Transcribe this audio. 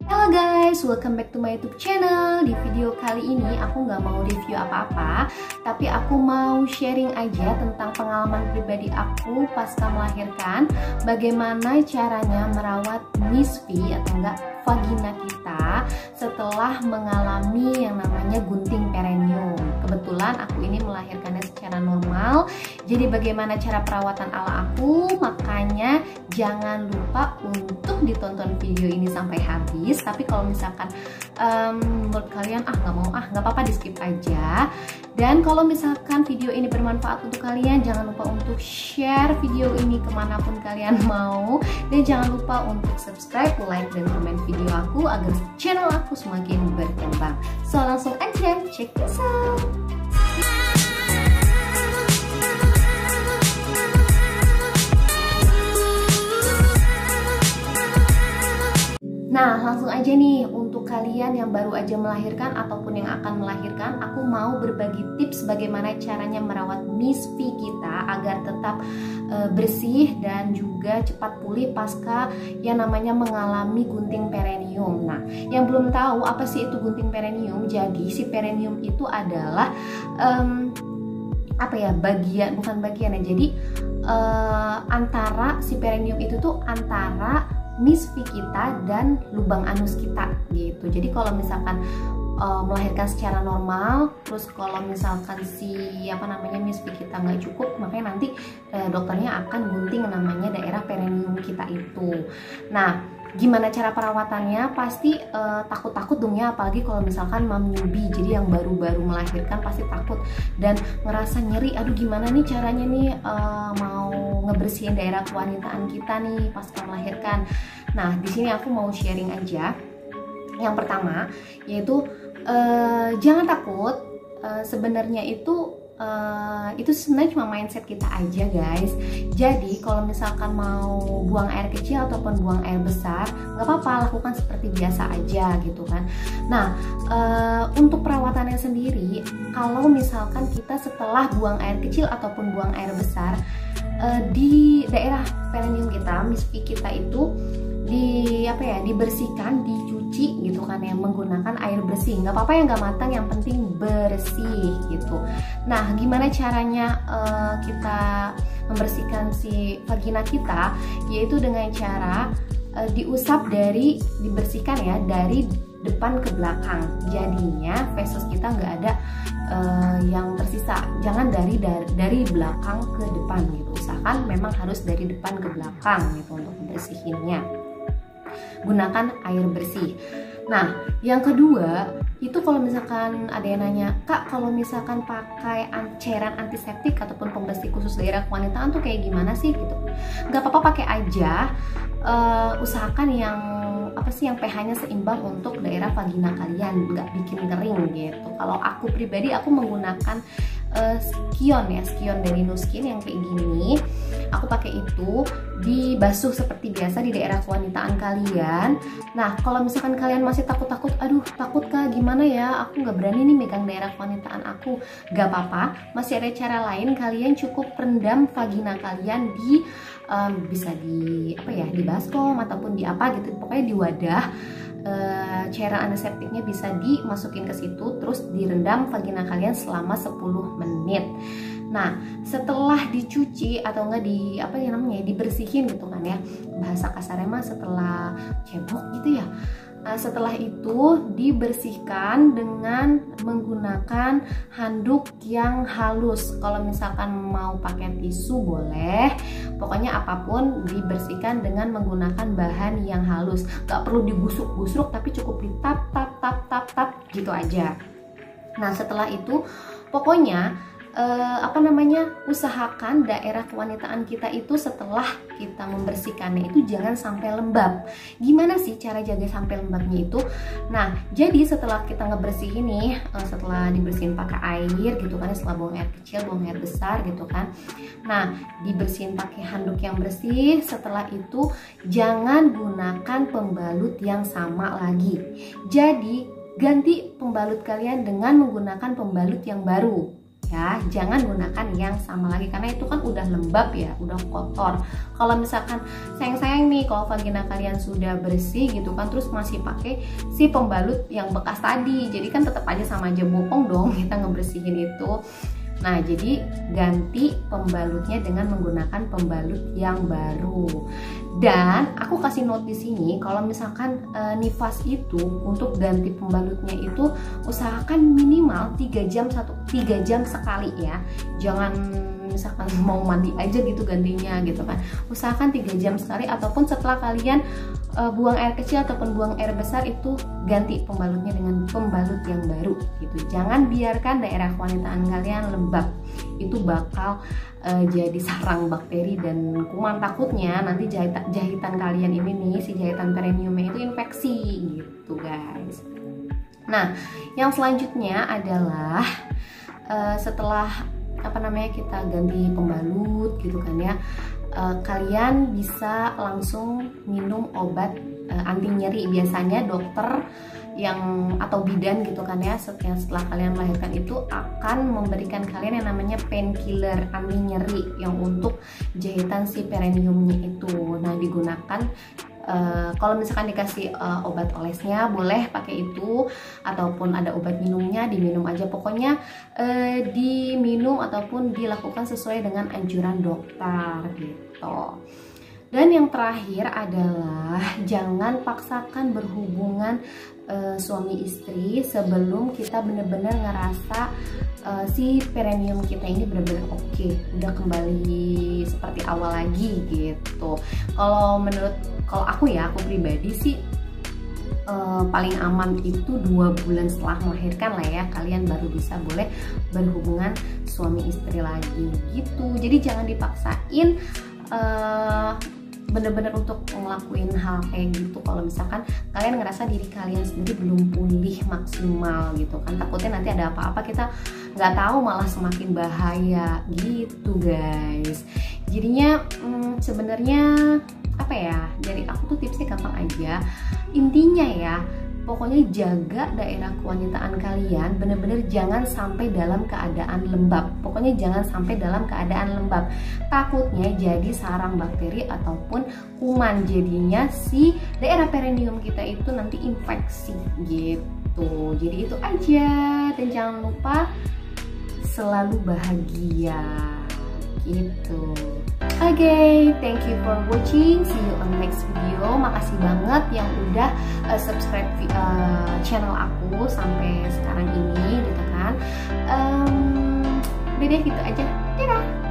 Halo guys, welcome back to my YouTube channel. Di video kali ini aku nggak mau review apa-apa, tapi aku mau sharing aja tentang pengalaman pribadi aku pasca melahirkan. Bagaimana caranya merawat misfi atau enggak vagina kita setelah mengalami yang namanya gunting perineum. Kebetulan aku ini melahirkannya secara normal. Jadi bagaimana cara perawatan ala aku? Makanya jangan lupa untuk ditonton video ini sampai habis. Tapi kalau misalkan menurut kalian nggak apa-apa, di skip aja. Dan kalau misalkan video ini bermanfaat untuk kalian, jangan lupa untuk share video ini kemanapun kalian mau. Dan jangan lupa untuk subscribe, like, dan komen video aku agar channel aku semakin berkembang. So langsung aja, check this out. Nah, langsung aja nih, untuk kalian yang baru aja melahirkan ataupun yang akan melahirkan, aku mau berbagi tips bagaimana caranya merawat misfi kita agar tetap bersih dan juga cepat pulih pasca yang namanya mengalami gunting perineum. Nah, yang belum tahu apa sih itu gunting perineum, jadi si perineum itu adalah jadi antara si perineum itu tuh antara misfi kita dan lubang anus kita gitu. Jadi kalau misalkan melahirkan secara normal, terus kalau misalkan misfi kita nggak cukup, makanya nanti dokternya akan gunting namanya daerah perineum kita itu. Nah, gimana cara perawatannya? Pasti takut-takut dong ya, apalagi kalau misalkan mom newbie, jadi yang baru-baru melahirkan pasti takut dan ngerasa nyeri. Aduh, gimana nih caranya nih mau ngebersihin daerah kewanitaan kita nih pasca melahirkan. Nah, di sini aku mau sharing aja. Yang pertama yaitu jangan takut. Sebenarnya itu sebenarnya cuma mindset kita aja guys. Jadi kalau misalkan mau buang air kecil ataupun buang air besar, nggak apa-apa, lakukan seperti biasa aja gitu kan. Nah, untuk perawatannya sendiri, kalau misalkan kita setelah buang air kecil ataupun buang air besar, di daerah perineum kita, misfi kita itu dibersihkan, dicuci gitu kan ya, menggunakan air bersih. Nggak apa-apa yang nggak matang, yang penting bersih gitu. Nah, gimana caranya kita membersihkan si vagina kita? Yaitu dengan cara dibersihkan ya dari depan ke belakang. Jadinya feses kita nggak ada yang tersisa. Jangan dari belakang ke depan gitu. Usahakan memang harus dari depan ke belakang gitu untuk membersihinnya. Gunakan air bersih. Nah, yang kedua itu kalau misalkan ada yang nanya, Kak, kalau misalkan pakai cairan antiseptik ataupun pembersih khusus daerah kewanitaan tuh kayak gimana sih gitu? Nggak apa-apa, pakai aja. Usahakan yang pH-nya seimbang untuk daerah vagina kalian, nggak bikin kering gitu. Kalau aku pribadi, aku menggunakan Skion dari Nuskin yang kayak gini. Aku pakai itu, dibasuh seperti biasa di daerah kewanitaan kalian. Nah, kalau misalkan kalian masih takut, aduh takut Kak, gimana ya, aku nggak berani nih megang daerah kewanitaan aku. Gak apa-apa, masih ada cara lain. Kalian cukup rendam vagina kalian bisa di baskom ataupun di gitu, pokoknya di wadah. Cairan antiseptiknya bisa dimasukin ke situ, terus direndam vagina kalian selama 10 menit. Nah, setelah dicuci atau enggak dibersihin gitu kan ya, bahasa kasarnya mah setelah cebok gitu ya. Setelah itu dibersihkan dengan menggunakan handuk yang halus. Kalau misalkan mau pakai tisu boleh, pokoknya apapun dibersihkan dengan menggunakan bahan yang halus. Gak perlu digusuk-gusuk, tapi cukup ditap gitu aja. Nah, setelah itu pokoknya usahakan daerah kewanitaan kita itu setelah kita membersihkannya itu jangan sampai lembab. Gimana sih cara jaga sampai lembabnya itu? Nah, jadi setelah kita ngebersihin nih, setelah dibersihin pakai air gitu kan, setelah buang air kecil, buang air besar gitu kan. Nah, dibersihin pakai handuk yang bersih. Setelah itu jangan gunakan pembalut yang sama lagi. Jadi ganti pembalut kalian dengan menggunakan pembalut yang baru. ya, jangan gunakan yang sama lagi karena itu kan udah lembab ya, udah kotor. Kalau misalkan sayang-sayang nih kalau vagina kalian sudah bersih gitu kan, terus masih pakai si pembalut yang bekas tadi, jadi kan tetap aja sama aja bohong dong kita ngebersihin itu. Nah, jadi ganti pembalutnya dengan menggunakan pembalut yang baru. Dan aku kasih note di sini kalau misalkan nifas itu untuk ganti pembalutnya itu usahakan minimal 3 jam sekali ya. Jangan misalkan mau mandi aja gitu gantinya gitu kan. Usahakan 3 jam sekali, ataupun setelah kalian buang air kecil ataupun buang air besar itu ganti pembalutnya dengan pembalut yang baru gitu. Jangan biarkan daerah kewanitaan kalian lembab, itu bakal jadi sarang bakteri dan kuman. Takutnya nanti jahitan kalian ini nih, si jahitan perineumnya itu infeksi gitu guys. Nah, yang selanjutnya adalah setelah kita ganti pembalut gitu kan ya, kalian bisa langsung minum obat anti nyeri. Biasanya dokter atau bidan gitu kan ya, setelah kalian melahirkan itu akan memberikan kalian yang namanya painkiller anti nyeri yang untuk jahitan si perineumnya itu. Nah, digunakan kalau misalkan dikasih obat olesnya boleh pakai itu, ataupun ada obat minumnya diminum aja, pokoknya diminum ataupun dilakukan sesuai dengan anjuran dokter gitu. Dan yang terakhir adalah jangan paksakan berhubungan suami istri sebelum kita bener-bener ngerasa si perineum kita ini bener-bener oke, udah kembali seperti awal lagi gitu. Kalau aku pribadi sih paling aman itu 2 bulan setelah melahirkan lah ya, kalian baru bisa boleh berhubungan suami istri lagi gitu. Jadi jangan dipaksain bener-bener untuk ngelakuin hal kayak gitu kalau misalkan kalian ngerasa diri kalian sendiri belum pulih maksimal gitu kan. Takutnya nanti ada apa-apa kita nggak tahu, malah semakin bahaya gitu guys. Jadinya sebenarnya dari aku tuh tipsnya gampang aja. Intinya ya, pokoknya jaga daerah kewanitaan kalian, bener-bener jangan sampai dalam keadaan lembab. Pokoknya jangan sampai dalam keadaan lembab. Takutnya jadi sarang bakteri ataupun kuman, jadinya si daerah perineum kita itu nanti infeksi gitu. Jadi itu aja, dan jangan lupa selalu bahagia gitu. Oke, thank you for watching. See you on next video. Makasih banget yang udah subscribe channel aku sampai sekarang ini gitu kan. Udah deh gitu aja. Dadah.